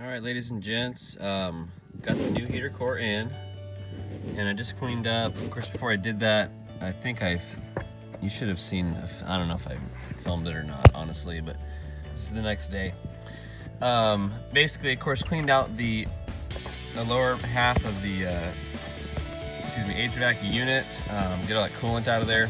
All right, ladies and gents, got the new heater core in, and I just cleaned up. Of course, before I did that, I think you should have seen, I don't know if I filmed it or not, honestly, but this is the next day. Basically, of course, cleaned out the lower half of the, HVAC unit, get all that coolant out of there.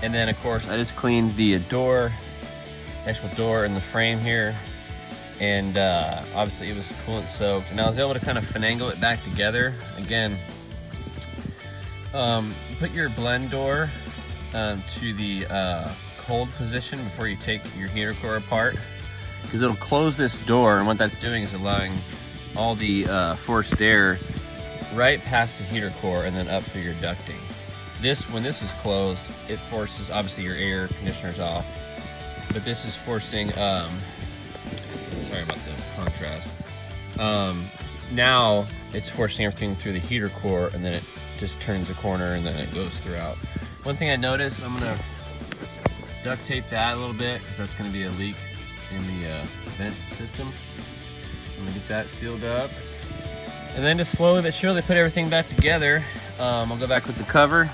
And then, of course, I just cleaned the actual door and the frame here. And obviously it was coolant soaked, and I was able to kind of finagle it back together. Again, put your blend door to the cold position before you take your heater core apart, because it'll close this door, and what that's doing is allowing all the forced air right past the heater core and then up through your ducting. When this is closed, it forces, obviously your air conditioner's off, but this is forcing, sorry about the contrast. Now it's forcing everything through the heater core, and then it just turns a corner and then it goes throughout. One thing I noticed, I'm gonna duct tape that a little bit because that's gonna be a leak in the vent system. I'm gonna get that sealed up. And then just slowly but surely put everything back together. I'll go back with the cover.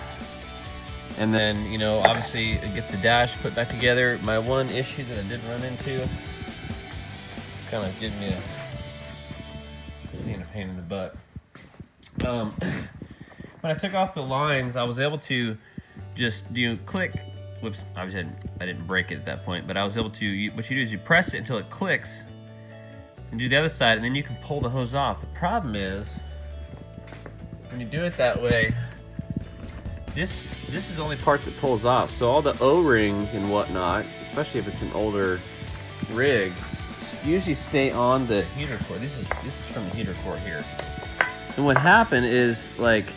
And then, obviously get the dash put back together. My one issue that I did run into, kind of giving me a pain in the butt. When I took off the lines, I was able to just do click. Whoops! Obviously, I didn't break it at that point, but I was able to. What you do is you press it until it clicks, and do the other side, and then you can pull the hose off. The problem is when you do it that way, this is the only part that pulls off. So all the O-rings and whatnot, especially if it's an older rig, usually stay on the heater core. This is from the heater core here. And what happened is, like,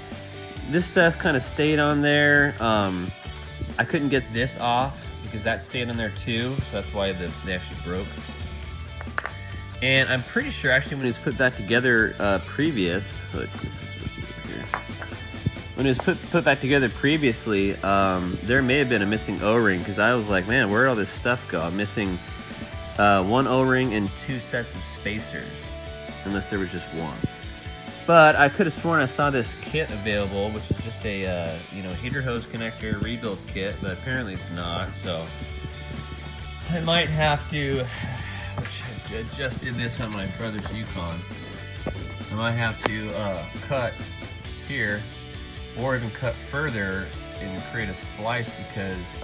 this stuff kind of stayed on there. I couldn't get this off because that stayed on there too, so that's why they actually broke. And I'm pretty sure actually when it was put back together previous, look, this is supposed to be right here. When it was put back together previously, there may have been a missing O-ring, because I was like, man, where'd all this stuff go? I'm missing one O-ring and 2 sets of spacers, unless there was just one. But I could have sworn I saw this kit available, which is just a heater hose connector rebuild kit, but apparently it's not. So I might have to, which I just did this on my brother's Yukon, I might have to cut here, or even cut further and create a splice, because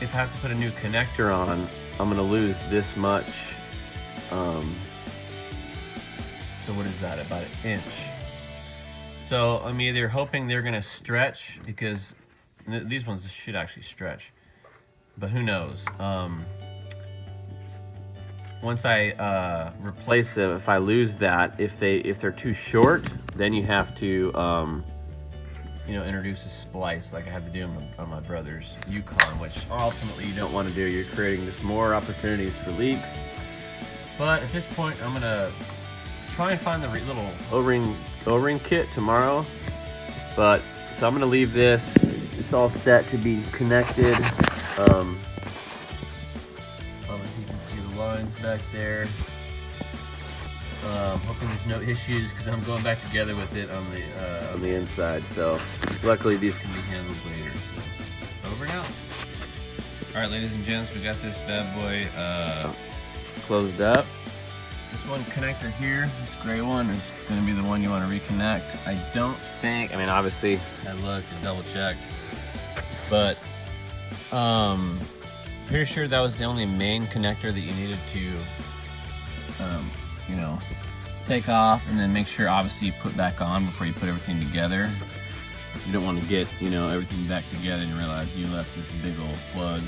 if I have to put a new connector on, I'm gonna lose this much. So what is that, about 1 inch? So I'm either hoping they're gonna stretch, because these ones should actually stretch, but who knows. Once I replace it, if I lose that, if they're too short, then you have to introduce a splice like I had to do on my brother's Yukon, which ultimately you don't want to do. You're creating just more opportunities for leaks. But at this point, I'm gonna try and find the little O-ring kit tomorrow. So I'm gonna leave this. It's all set to be connected. Obviously you can see the lines back there. Hoping there's no issues, because I'm going back together with it on the inside. So luckily these can be handled later. So over now. All right, ladies and gents, we got this bad boy closed up. This one connector here, this gray one, is going to be the one you want to reconnect. I don't think, obviously I looked and double checked, but pretty sure that was the only main connector that you needed to take off, and then make sure obviously you put back on before you put everything together. You don't want to get everything back together and realize you left this big old plug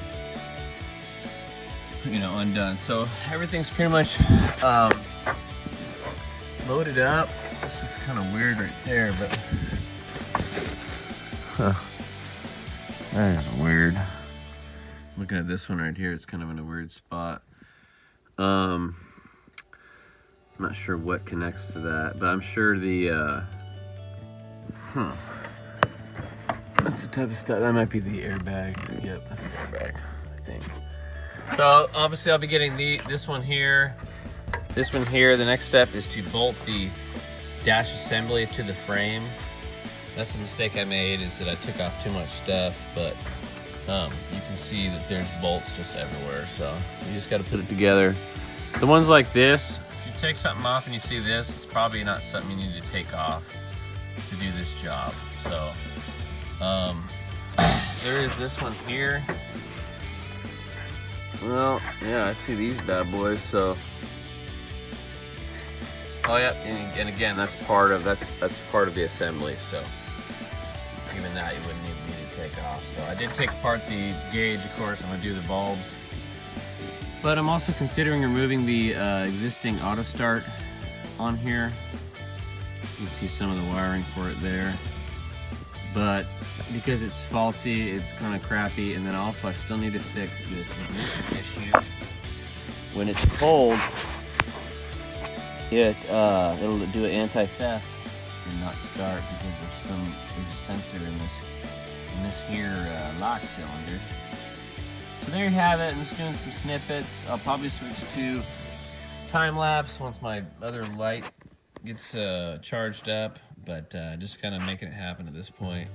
undone. So everything's pretty much loaded up. This looks kind of weird right there, but that is weird. Looking at this one right here, it's kind of in a weird spot. I'm not sure what connects to that, but I'm sure the that's the type of stuff. That might be the airbag. Yep, that's the airbag, I think. So obviously I'll be getting this one here. This one here. The next step is to bolt the dash assembly to the frame. That's the mistake I made, is that I took off too much stuff, but you can see that there's bolts just everywhere, so you just got to put it together. The ones like this, if you take something off and you see this, it's probably not something you need to take off to do this job. So there is this one here. Well, yeah, I see these bad boys. So, oh yeah, and again, that's part of the assembly. So even that you wouldn't even need to take off. So I did take apart the gauge, of course. I'm gonna do the bulbs, but I'm also considering removing the existing auto start on here. You can see some of the wiring for it there, but because it's faulty, it's kind of crappy. And then also I still need to fix this ignition issue. When it's cold, it'll do an anti-theft and not start, because there's a sensor in this here lock cylinder. So there you have it. I'm just doing some snippets. I'll probably switch to time lapse once my other light gets charged up, but just kind of making it happen at this point.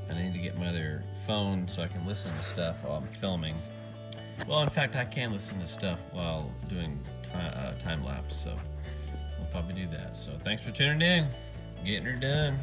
I need to get my other phone so I can listen to stuff while I'm filming. Well, in fact, I can listen to stuff while doing time lapse, so I'll probably do that. So thanks for tuning in. Getting her done.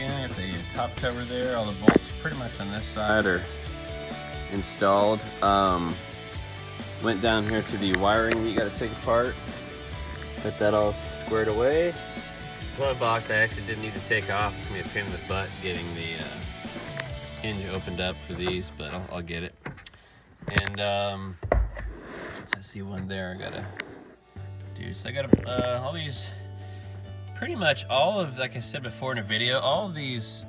Got the top cover there. All the bolts pretty much on this side are installed. Went down here to the wiring that you got to take apart. Got that all squared away. One box I actually didn't need to take off. It's gonna be a pain in the butt getting the hinge opened up for these, but I'll get it. And I see one there I gotta do. So I gotta all these. Pretty much all of, like I said before in a video, all of these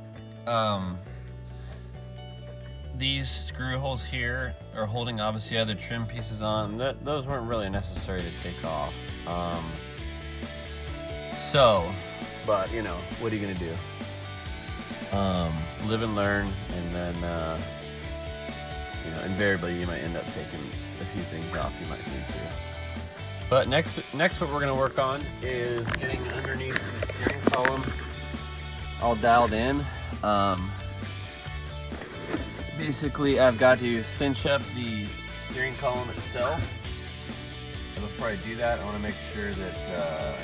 screw holes here are holding obviously other trim pieces on. Those weren't really necessary to take off. But you know, what are you gonna do? Live and learn, and then you know, invariably you might end up taking a few things off you might need to. But next what we're gonna work on is getting underneath the steering column all dialed in. Basically, I've got to cinch up the steering column itself. And before I do that, I wanna make sure that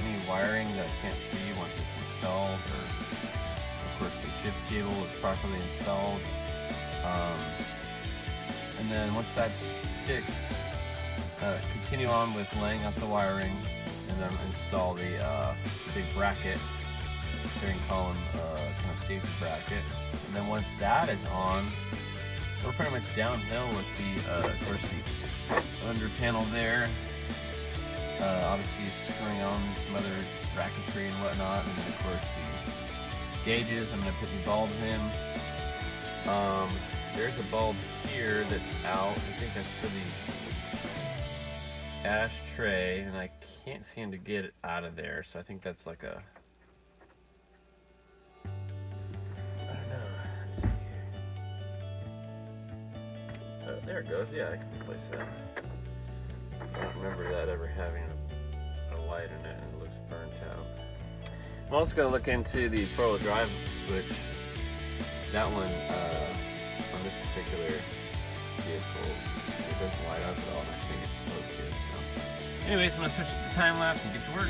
any wiring that I can't see once it's installed, or of course the shift cable is properly installed. And then once that's fixed, continue on with laying out the wiring, and then install the big bracket, steering column kind of safety bracket. And then once that is on, we're pretty much downhill with the, of course, the under panel there. Obviously screwing on some other bracketry and whatnot, and then of course the gauges. I'm going to put the bulbs in. There's a bulb here that's out. I think that's for the ashtray, and I can't seem to get it out of there, so I think that's like a, I don't know, let's see here. There it goes. Yeah, I can replace that. I don't remember that ever having a light in it, and it looks burnt out. I'm also going to look into the four-wheel drive switch. That one, on this particular vehicle, it doesn't light up at all, and I think it's supposed to. So, anyways, I'm gonna switch to the time lapse and get to work.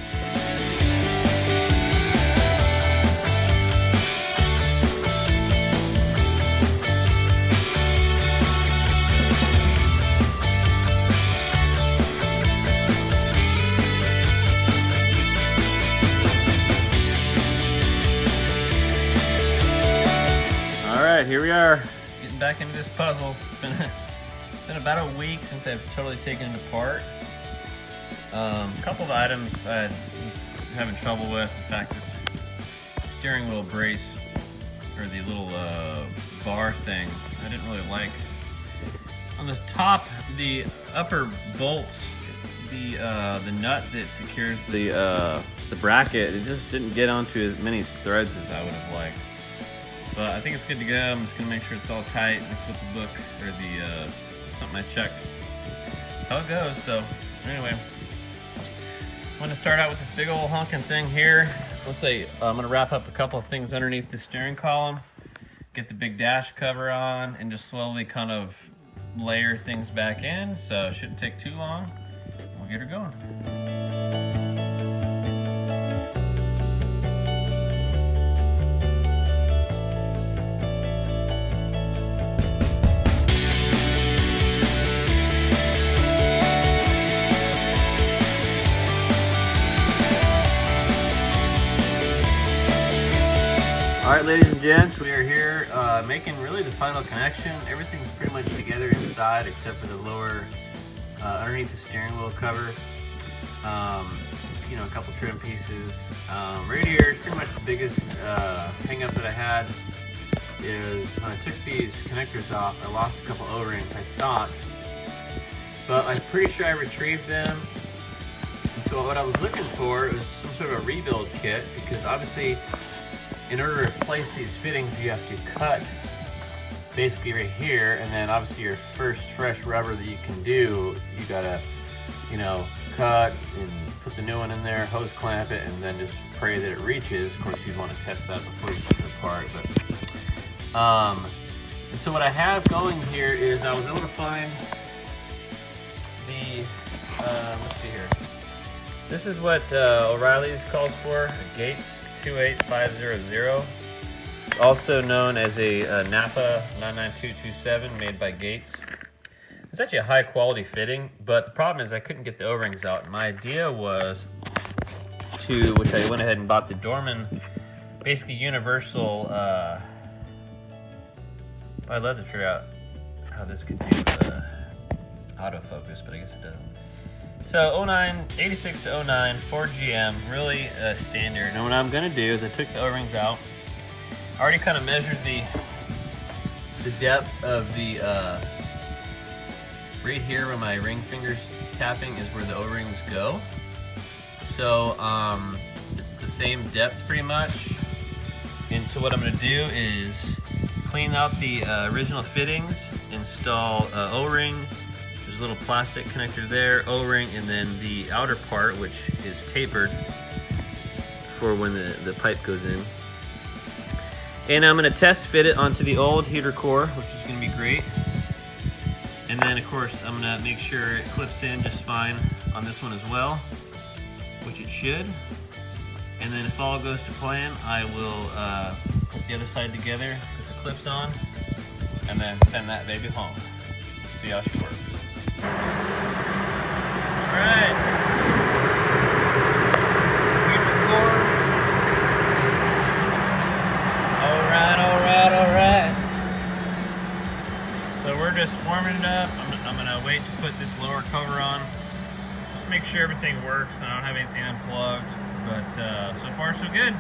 Alright, here we are, getting back into this puzzle. It's been about a week since I've totally taken it apart. A couple of items I was having trouble with. In fact, this steering wheel brace, or the little bar thing, I didn't really like. On the top, the upper bolts, the nut that secures the bracket, it just didn't get onto as many threads as I would have liked. But I think it's good to go. I'm just gonna make sure it's all tight. That's what the book, or the something I checked, how it goes. So anyway, I'm gonna start out with this big old honking thing here. Let's say I'm gonna wrap up a couple of things underneath the steering column, get the big dash cover on, and just slowly kind of layer things back in. So it shouldn't take too long. We'll get her going. All right, ladies and gents, we are here making really the final connection. Everything's pretty much together inside except for the lower, underneath the steering wheel cover. You know, a couple trim pieces. Radiator is pretty much the biggest hang up that I had. Is when I took these connectors off, I lost a couple O-rings, I thought, but I'm pretty sure I retrieved them. And so what I was looking for was some sort of a rebuild kit, because obviously, in order to replace these fittings, you have to cut basically right here, and then obviously your first fresh rubber that you can do, you gotta, you know, cut and put the new one in there, hose clamp it, and then just pray that it reaches. Of course, you'd want to test that before you put it apart. But and so what I have going here is I was able to find the let's see here. This is what O'Reilly's calls for, a Gates 28500, also known as a Napa 99227, made by Gates. It's actually a high quality fitting, but the problem is I couldn't get the O-rings out. My idea was to, which I went ahead and bought the Dorman, basically universal, I'd love to figure out how this could do autofocus, but I guess it doesn't. So 86 to 09, Ford GM, really standard. And what I'm gonna do is I took the O-rings out. I already kind of measured the depth of the, right here where my ring finger's tapping is where the O-rings go. So it's the same depth pretty much. And so what I'm gonna do is clean out the original fittings, install O-ring. There's a little plastic connector there, O-ring, and then the outer part, which is tapered for when the pipe goes in. And I'm gonna test fit it onto the old heater core, which is gonna be great. And then of course, I'm gonna make sure it clips in just fine on this one as well, which it should. And then if all goes to plan, I will put the other side together, put the clips on, and then send that baby home. Let's see how she works. Alright. Heater core. Alright. So we're just warming it up. I'm gonna wait to put this lower cover on. Just make sure everything works and I don't have anything unplugged. But so far so good.